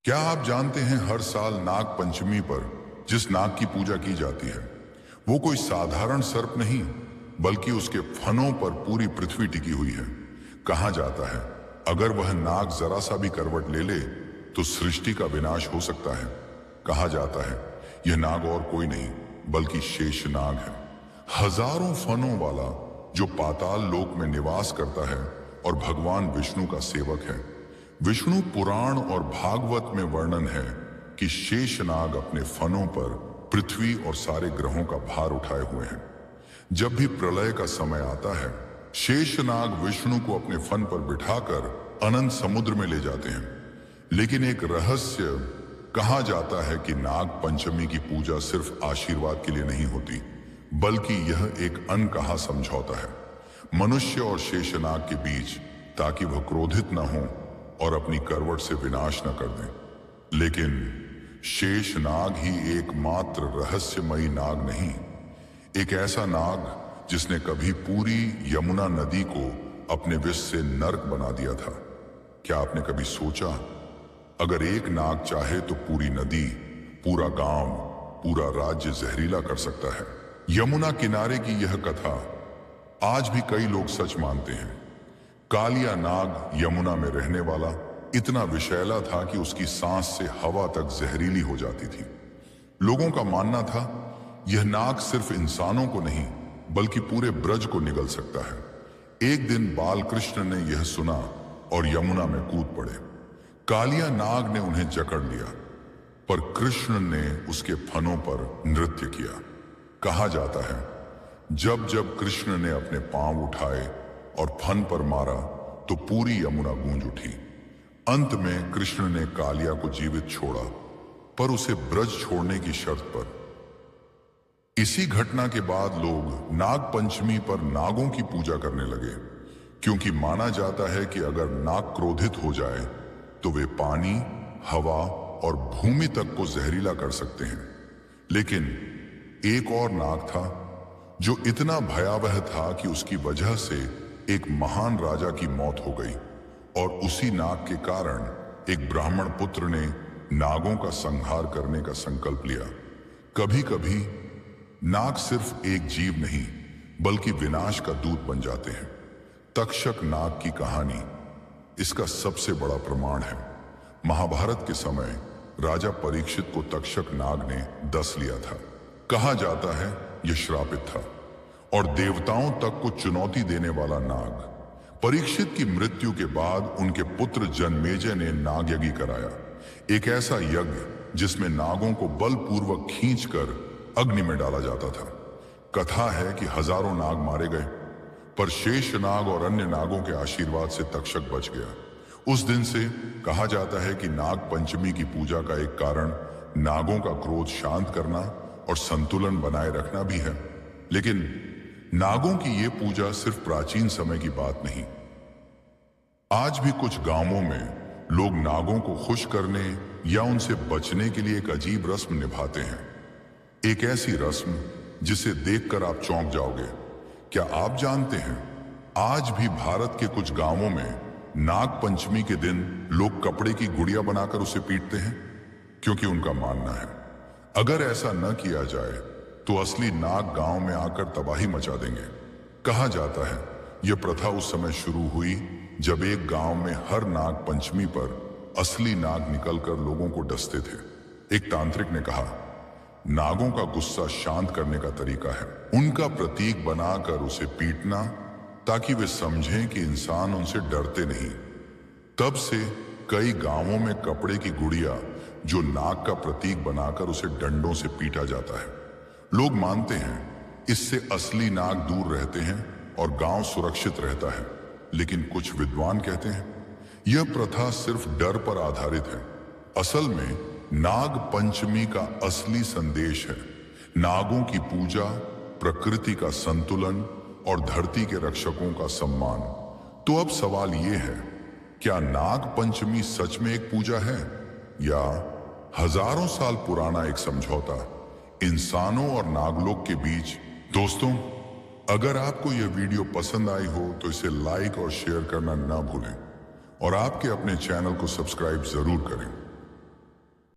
क्या आप जानते हैं हर साल नाग पंचमी पर जिस नाग की पूजा की जाती है वो कोई साधारण सर्प नहीं बल्कि उसके फनों पर पूरी पृथ्वी टिकी हुई है। कहा जाता है अगर वह नाग जरा सा भी करवट ले ले तो सृष्टि का विनाश हो सकता है। कहा जाता है यह नाग और कोई नहीं बल्कि शेषनाग है, हजारों फनों वाला जो पाताल लोक में निवास करता है और भगवान विष्णु का सेवक है। विष्णु पुराण और भागवत में वर्णन है कि शेषनाग अपने फनों पर पृथ्वी और सारे ग्रहों का भार उठाए हुए हैं। जब भी प्रलय का समय आता है शेषनाग विष्णु को अपने फन पर बिठाकर अनंत समुद्र में ले जाते हैं। लेकिन एक रहस्य कहा जाता है कि नाग पंचमी की पूजा सिर्फ आशीर्वाद के लिए नहीं होती बल्कि यह एक अनकहा समझौता है मनुष्य और शेषनाग के बीच, ताकि वह क्रोधित न हो और अपनी करवट से विनाश न कर दें। लेकिन शेषनाग ही एकमात्र रहस्यमयी नाग नहीं, एक ऐसा नाग जिसने कभी पूरी यमुना नदी को अपने विष से नर्क बना दिया था। क्या आपने कभी सोचा अगर एक नाग चाहे तो पूरी नदी, पूरा गांव, पूरा राज्य जहरीला कर सकता है। यमुना किनारे की यह कथा आज भी कई लोग सच मानते हैं। कालिया नाग यमुना में रहने वाला इतना विषैला था कि उसकी सांस से हवा तक जहरीली हो जाती थी। लोगों का मानना था यह नाग सिर्फ इंसानों को नहीं बल्कि पूरे ब्रज को निगल सकता है। एक दिन बाल कृष्ण ने यह सुना और यमुना में कूद पड़े। कालिया नाग ने उन्हें जकड़ लिया पर कृष्ण ने उसके फनों पर नृत्य किया। कहा जाता है जब जब कृष्ण ने अपने पांव उठाए और फन पर मारा तो पूरी यमुना गूंज उठी। अंत में कृष्ण ने कालिया को जीवित छोड़ा पर उसे ब्रज छोड़ने की शर्त पर। इसी घटना के बाद लोग नाग पंचमी पर नागों की पूजा करने लगे, क्योंकि माना जाता है कि अगर नाग क्रोधित हो जाए तो वे पानी, हवा और भूमि तक को जहरीला कर सकते हैं। लेकिन एक और नाग था जो इतना भयावह था कि उसकी वजह से एक महान राजा की मौत हो गई और उसी नाग के कारण एक ब्राह्मण पुत्र ने नागों का संहार करने का संकल्प लिया। कभी कभी नाग सिर्फ एक जीव नहीं बल्कि विनाश का दूत बन जाते हैं। तक्षक नाग की कहानी इसका सबसे बड़ा प्रमाण है। महाभारत के समय राजा परीक्षित को तक्षक नाग ने डस लिया था। कहा जाता है यह श्रापित था और देवताओं तक को चुनौती देने वाला नाग। परीक्षित की मृत्यु के बाद उनके पुत्र जनमेजय ने नाग यज्ञ कराया, एक ऐसा यज्ञ जिसमें नागों को बलपूर्वक खींचकर अग्नि में डाला जाता था। कथा है कि हजारों नाग मारे गए पर शेषनाग और अन्य नागों के आशीर्वाद से तक्षक बच गया। उस दिन से कहा जाता है कि नाग पंचमी की पूजा का एक कारण नागों का क्रोध शांत करना और संतुलन बनाए रखना भी है। लेकिन नागों की ये पूजा सिर्फ प्राचीन समय की बात नहीं, आज भी कुछ गांवों में लोग नागों को खुश करने या उनसे बचने के लिए एक अजीब रस्म निभाते हैं। एक ऐसी रस्म जिसे देखकर आप चौंक जाओगे। क्या आप जानते हैं आज भी भारत के कुछ गांवों में नाग पंचमी के दिन लोग कपड़े की गुड़िया बनाकर उसे पीटते हैं, क्योंकि उनका मानना है अगर ऐसा न किया जाए तो असली नाग गांव में आकर तबाही मचा देंगे। कहा जाता है यह प्रथा उस समय शुरू हुई जब एक गांव में हर नाग पंचमी पर असली नाग निकलकर लोगों को डसते थे। एक तांत्रिक ने कहा नागों का गुस्सा शांत करने का तरीका है उनका प्रतीक बनाकर उसे पीटना, ताकि वे समझें कि इंसान उनसे डरते नहीं। तब से कई गांवों में कपड़े की गुड़िया जो नाग का प्रतीक बनाकर उसे डंडों से पीटा जाता है। लोग मानते हैं इससे असली नाग दूर रहते हैं और गांव सुरक्षित रहता है। लेकिन कुछ विद्वान कहते हैं यह प्रथा सिर्फ डर पर आधारित है। असल में नाग पंचमी का असली संदेश है नागों की पूजा, प्रकृति का संतुलन और धरती के रक्षकों का सम्मान। तो अब सवाल यह है, क्या नाग पंचमी सच में एक पूजा है या हजारों साल पुराना एक समझौता इंसानों और नागलोक के बीच? दोस्तों, अगर आपको यह वीडियो पसंद आई हो तो इसे लाइक और शेयर करना ना भूलें और आपके अपने चैनल को सब्सक्राइब जरूर करें।